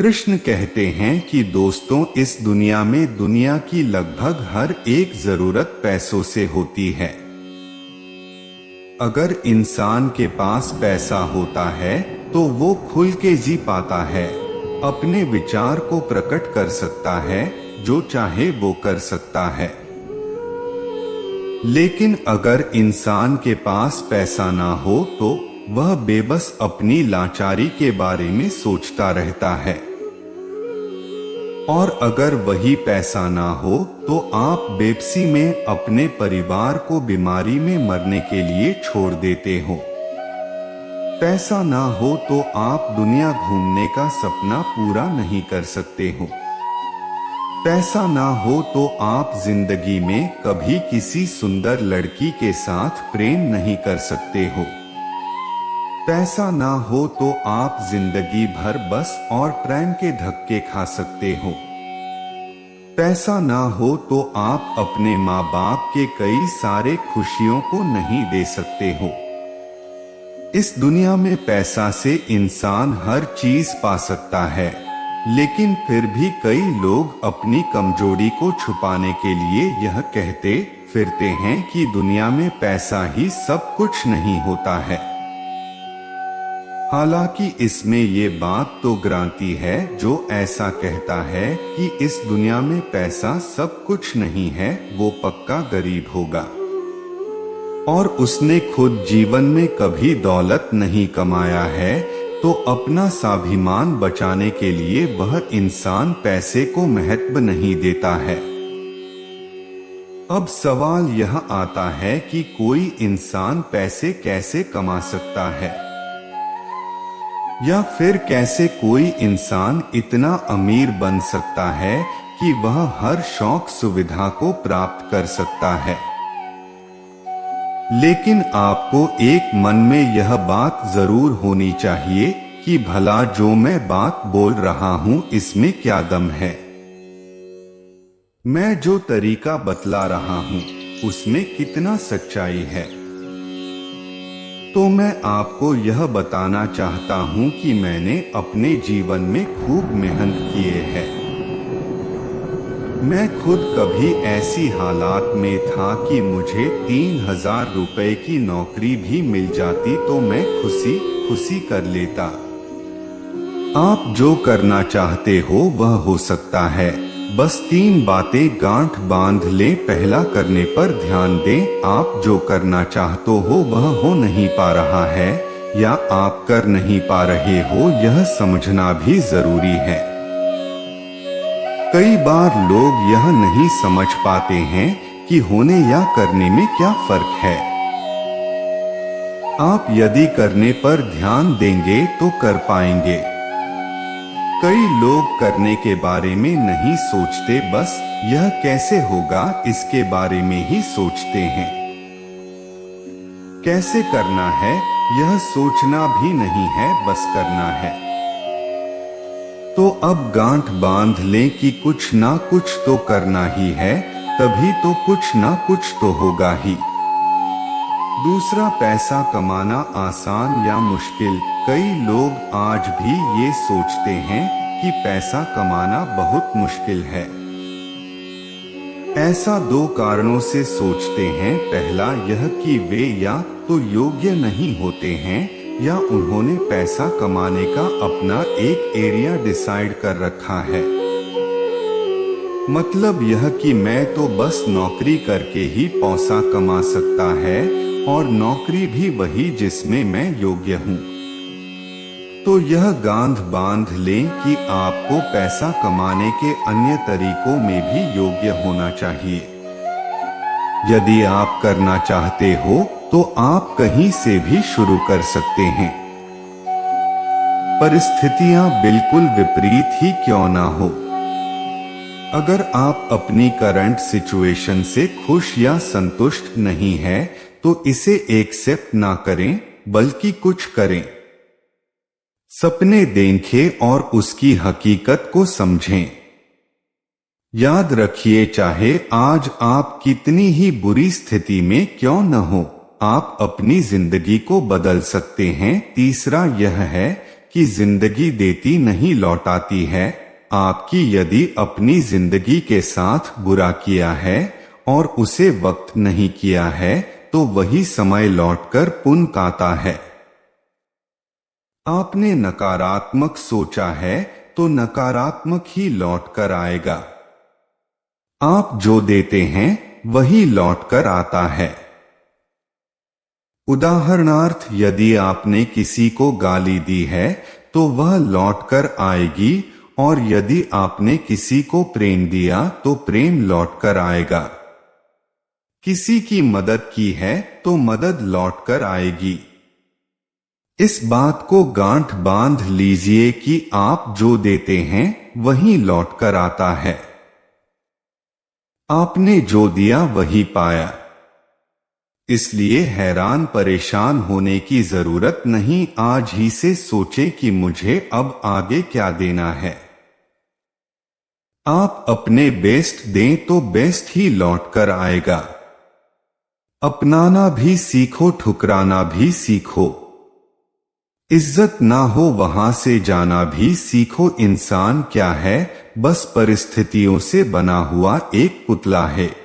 कृष्ण कहते हैं कि दोस्तों, इस दुनिया में दुनिया की लगभग हर एक जरूरत पैसों से होती है। अगर इंसान के पास पैसा होता है तो वो खुल के जी पाता है, अपने विचार को प्रकट कर सकता है, जो चाहे वो कर सकता है। लेकिन अगर इंसान के पास पैसा ना हो तो वह बेबस अपनी लाचारी के बारे में सोचता रहता है। और अगर वही पैसा ना हो तो आप बेबसी में अपने परिवार को बीमारी में मरने के लिए छोड़ देते हो। पैसा ना हो तो आप दुनिया घूमने का सपना पूरा नहीं कर सकते हो। पैसा ना हो तो आप जिंदगी में कभी किसी सुंदर लड़की के साथ प्रेम नहीं कर सकते हो। पैसा ना हो तो आप जिंदगी भर बस और प्रेम के धक्के खा सकते हो। पैसा ना हो तो आप अपने माँ बाप के कई सारे खुशियों को नहीं दे सकते हो। इस दुनिया में पैसा से इंसान हर चीज पा सकता है, लेकिन फिर भी कई लोग अपनी कमजोरी को छुपाने के लिए यह कहते फिरते हैं कि दुनिया में पैसा ही सब कुछ नहीं होता है। हालांकि इसमें ये बात तो ग्रांति है जो ऐसा कहता है कि इस दुनिया में पैसा सब कुछ नहीं है, वो पक्का गरीब होगा और उसने खुद जीवन में कभी दौलत नहीं कमाया है, तो अपना स्वाभिमान बचाने के लिए वह इंसान पैसे को महत्व नहीं देता है। अब सवाल यह आता है कि कोई इंसान पैसे कैसे कमा सकता है, या फिर कैसे कोई इंसान इतना अमीर बन सकता है कि वह हर शौक सुविधा को प्राप्त कर सकता है। लेकिन आपको एक मन में यह बात जरूर होनी चाहिए कि भला जो मैं बात बोल रहा हूं इसमें क्या दम है। मैं जो तरीका बतला रहा हूं उसमें कितना सच्चाई है। तो मैं आपको यह बताना चाहता हूं कि मैंने अपने जीवन में खूब मेहनत किए हैं। मैं खुद कभी ऐसी हालात में था कि मुझे 3000 रुपए की नौकरी भी मिल जाती तो मैं खुशी खुशी कर लेता। आप जो करना चाहते हो वह हो सकता है, बस 3 बातें गांठ बांध ले। पहला, करने पर ध्यान दें। आप जो करना चाहते हो वह हो नहीं पा रहा है या आप कर नहीं पा रहे हो, यह समझना भी जरूरी है। कई बार लोग यह नहीं समझ पाते हैं कि होने या करने में क्या फर्क है। आप यदि करने पर ध्यान देंगे तो कर पाएंगे। कई लोग करने के बारे में नहीं सोचते, बस यह कैसे होगा इसके बारे में ही सोचते हैं। कैसे करना है यह सोचना भी नहीं है, बस करना है। तो अब गांठ बांध लें कि कुछ ना कुछ तो करना ही है, तभी तो कुछ ना कुछ तो होगा ही। दूसरा, पैसा कमाना आसान या मुश्किल। कई लोग आज भी ये सोचते हैं कि पैसा कमाना बहुत मुश्किल है। ऐसा 2 कारणों से सोचते हैं। पहला यह कि वे या तो योग्य नहीं होते हैं या उन्होंने पैसा कमाने का अपना एक एरिया डिसाइड कर रखा है। मतलब यह कि मैं तो बस नौकरी करके ही पैसा कमा सकता है, और नौकरी भी वही जिसमें मैं योग्य हूँ। तो यह गांठ बांध लें कि आपको पैसा कमाने के अन्य तरीकों में भी योग्य होना चाहिए। यदि आप करना चाहते हो तो आप कहीं से भी शुरू कर सकते हैं। परिस्थितियां बिल्कुल विपरीत ही क्यों ना हो। अगर आप अपनी करंट सिचुएशन से खुश या संतुष्ट नहीं है तो इसे एक्सेप्ट ना करें, बल्कि कुछ करें। सपने देखें और उसकी हकीकत को समझें। याद रखिए, चाहे आज आप कितनी ही बुरी स्थिति में क्यों न हो, आप अपनी जिंदगी को बदल सकते हैं। तीसरा यह है कि जिंदगी देती नहीं लौटाती है। आपकी यदि अपनी जिंदगी के साथ बुरा किया है और उसे वक्त नहीं किया है तो वही समय लौटकर पुण्य काता है। आपने नकारात्मक सोचा है तो नकारात्मक ही लौटकर आएगा। आप जो देते हैं वही लौटकर आता है। उदाहरणार्थ, यदि आपने किसी को गाली दी है तो वह लौटकर आएगी, और यदि आपने किसी को प्रेम दिया तो प्रेम लौटकर आएगा। किसी की मदद की है तो मदद लौटकर आएगी। इस बात को गांठ बांध लीजिए कि आप जो देते हैं वही लौटकर आता है। आपने जो दिया वही पाया। इसलिए हैरान परेशान होने की जरूरत नहीं। आज ही से सोचें कि मुझे अब आगे क्या देना है। आप अपने बेस्ट दें तो बेस्ट ही लौटकर आएगा। अपनाना भी सीखो, ठुकराना भी सीखो। इज्जत ना हो वहां से जाना भी सीखो। इंसान क्या है? बस परिस्थितियों से बना हुआ एक पुतला है।